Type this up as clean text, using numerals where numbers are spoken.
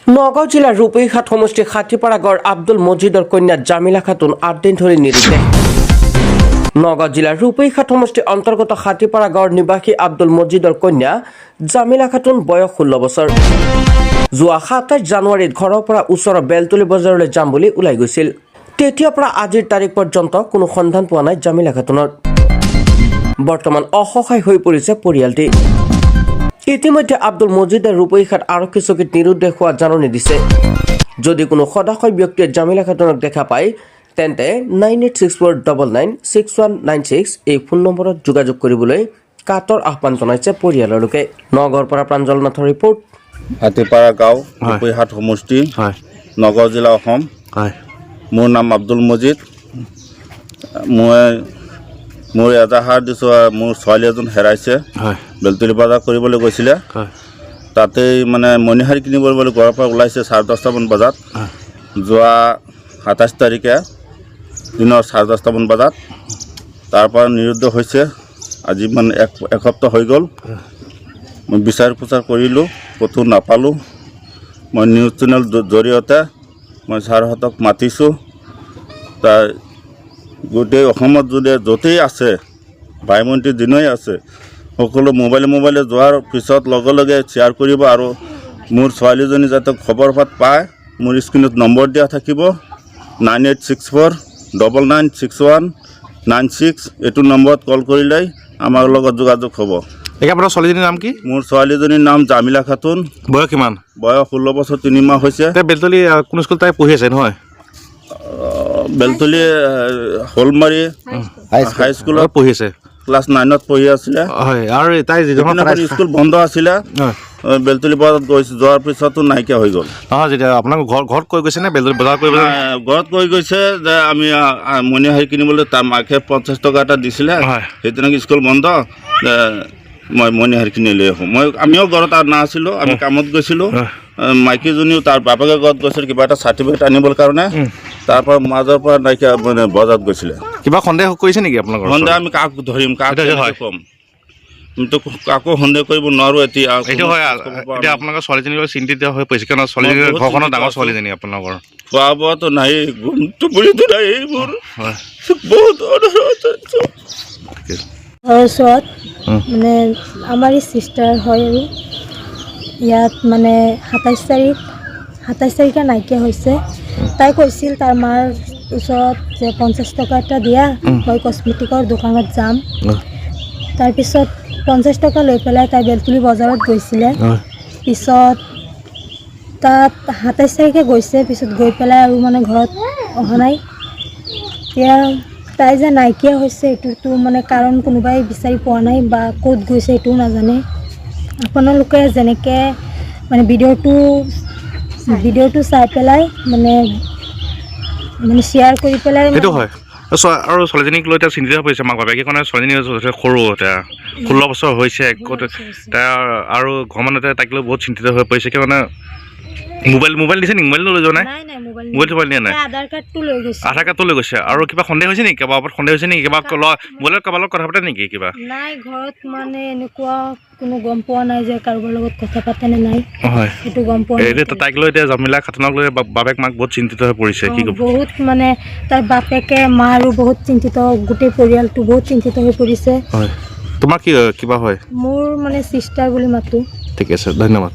নগাঁও জিলাৰ ৰূপেইঘাট সমষ্টিৰ খাটিপাৰা গাঁৱৰ আব্দুল মজিদৰ কন্যা জামিলা খাতুন 8 দিন ধৰি নিৰুদ্দেশ। নগাঁও জিলাৰ ৰূপেইঘাট সমষ্টিৰ অন্তৰ্গত খাটিপাৰা গাঁৱৰ নিবাসী আব্দুল মজিদৰ কন্যা জামিলা খাতুন বয়স 16 বছৰ। যোৱা 27 জানুৱাৰীত ঘৰৰ পৰা ওচৰৰ বেলতলী বজাৰলৈ যাম বুলি ওলাই গৈছিল। তেতিয়াৰ পৰা আজিৰ তাৰিখ পৰ্যন্ত কোনো সন্ধান পোৱা নাই জামিলা খাতুনৰ। বৰ্তমান অসহায় হৈ পৰিছে পৰিয়ালটি। ইতিমধ্যে আব্দুল মজিদে ৰূপেইঘাট আৰক্ষী চকীত নিৰুদ্দেশ হোৱা জাননী দিছে। যদি কোনো সদাশয় ব্যক্তিয়ে জামিলা খাতুনক দেখা পায় তেন্তে 9864996196 এই ফোন নম্বৰত যোগাযোগ কৰিবলৈ কাটৰ আহ্বান জনাইছে পৰিয়ালৰ লোকে। নগাঁৱৰ পৰা প্ৰাঞ্জল নাথৰ ৰিপৰ্ট। খাটিপাৰা গাঁও ৰূপেইঘাট সমষ্টি নগাঁও জিলা অসম। মোৰ নাম আব্দুল মজিদ। মোৰ এজাহাৰ দিছোঁ মোৰ ছোৱালী এজন হেৰাইছে। বেলতলী বজাৰ কৰিবলৈ গৈছিলে, তাতেই মানে মণিহাৰী কিনিবলৈ বুলি ঘৰৰ পৰা ওলাইছে 10:30মান বজাত। যোৱা 27 তাৰিখে দিনৰ 10:30মান বজাত তাৰ পৰা নিৰুদ্দেশ হৈছে। আজি মানে এসপ্তাহ হৈ গ'ল। মই বিচাৰ খোচাৰ কৰিলোঁ, ক'তো নাপালোঁ। মই নিউজ চেনেল জৰিয়তে মই ছাৰহঁতক মাতিছোঁ। তাৰ গোটেই অসমত যদি য'তেই আছে ভাই ভণ্টি দিনই আছে সকলো মোবাইলে যোৱাৰ পিছত লগে লগে শ্বেয়াৰ কৰিব। আৰু মোৰ ছোৱালীজনী যাতে খবৰ পায় মোৰ স্ক্ৰীণত নম্বৰ দিয়া থাকিব 9864996196 এইটো নম্বৰত কল কৰিলেই আমাৰ লগত যোগাযোগ হ'ব। আপোনাৰ ছোৱালীজনীৰ নাম কি? মোৰ ছোৱালীজনীৰ নাম জামিলা খাতুন। বয়স কিমান? বয়স 16 বছৰ 3 মাহ হৈছে। বেলতলী কোন স্কুল তাই পঢ়ি আছে নহয়? বেলতলী হলমাৰী হাইস্কুলত পঢ়ি আছে। ক্লাছ 9ত পঢ়ি আছিলে। হয়, আৰু তাই স্কুল বন্ধ আছিলে। বেলতলী বজাৰত গৈছে, যোৱাৰ পিছতো নাইকিয়া হৈ গ'ল। নহয়, যেতিয়া আপোনাক ঘৰত কৈ গৈছে নে বেলতলী বজাৰ কৰিব? ঘৰত কৈ গৈছে যে আমি মণিহাৰী কিনিবলৈ তাৰ মাকে 50 টকা এটা দিছিলে। সেই তেনেকৈ স্কুল বন্ধ, মই মণিহাৰী কিনি লৈ আহোঁ। আমিও ঘৰত নাছিলোঁ, আমি কামত গৈছিলোঁ। মাইকীজনীও তাৰ বাপেকে ঘৰত গৈছিল কিবা এটা চাৰ্টিফিকেট আনিবৰ কাৰণে। তাৰ পৰা মাজৰ পৰা নাইকিয়া মানে বজাৰত গৈছিলে। কিবা সন্দেহ কৰিছে নেকি আপোনালোকৰ? সন্দেহ আমি কাক ধৰিম, কাক ক'ম? আমিতো কাকো সন্দেহ কৰিব নোৱাৰোঁ এতিয়া। এইটো হয়, এতিয়া আপোনালোকৰ ছোৱালীজনীৰ লগত চিন্তিত হৈ পৰিছে, কাৰণ ছোৱালীজনী ঘৰখনৰ ডাঙৰ ছোৱালীজনী আপোনালোকৰ। খোৱা বোৱাটো নাই, টোপনিটো নাই, এইবোৰ বহুত ওচৰত মানে আমাৰ চিষ্টাৰ হয়। আৰু ইয়াত মানে 27 তাৰিখে নাইকিয়া হৈছে। তাই কৈছিল তাৰ মাৰ ওচৰত যে 50 টকা এটা দিয়া, মই কচমেটিকৰ দোকানত যাম। তাৰপিছত 50 টকা লৈ পেলাই তাই বেলতলী বজাৰত গৈছিলে। পিছত তাত 27 তাৰিখে গৈছে, পিছত গৈ পেলাই আৰু মানে ঘৰত অহা নাই। এতিয়া তাই যে নাইকিয়া হৈছে এইটোতো মানে কাৰণ কোনোবাই বিচাৰি পোৱা নাই বা ক'ত গৈছে এইটোও নাজানে। আপোনালোকে যেনেকৈ মানে ভিডিঅ'টো চাই পেলাই মানে শ্বেয়াৰ কৰি পেলাই। সেইটো হয়, আৰু ছোৱালীজনীক লৈ এতিয়া চিন্তিত হৈ পৰিছে মাক বাপেকে, কাৰণে ছোৱালীজনী সৰু, এতিয়া 16 বছৰ হৈছে। আৰু ঘৰ মানুহতে তাইক লৈ বহুত চিন্তিত হৈ পৰিছে। কিয় মানে মোবাইল দিছে নেকি? মোবাইলটো লৈ যোৱা নাই? মোবাইল নিয়া নাই? আধাৰ কাৰ্ডটো লৈ গৈছে। আৰু কিবা সন্দেহ হৈছে নেকি? কাৰোবাৰ ওপৰত সন্দেহ হৈছে নেকি? কিবা মোবাইলত কাৰোবাৰ লগত কথা পাতে নেকি? কিবা নাই, ঘৰত মানে এনেকুৱা কোনো গম পোৱা নাই যে কাৰোবাৰ লগত কথা পাতে নে নাই। হয়, সেইটো গম পোৱা নাই। তাইক লৈ এতিয়া জামিলা খাতুনক লৈ বাপেক মাক বহুত চিন্তিত হৈ পৰিছে। কি বহুত মানে তাইৰ বাপেকে মা আৰু বহুত চিন্তিত, গোটেই পৰিয়ালটো বহুত চিন্তিত হৈ পৰিছে। হয়, তোমাৰ কিবা হয়? মোৰ মানে চিষ্টাৰ বুলি মাতো। ঠিক আছে, ধন্যবাদ।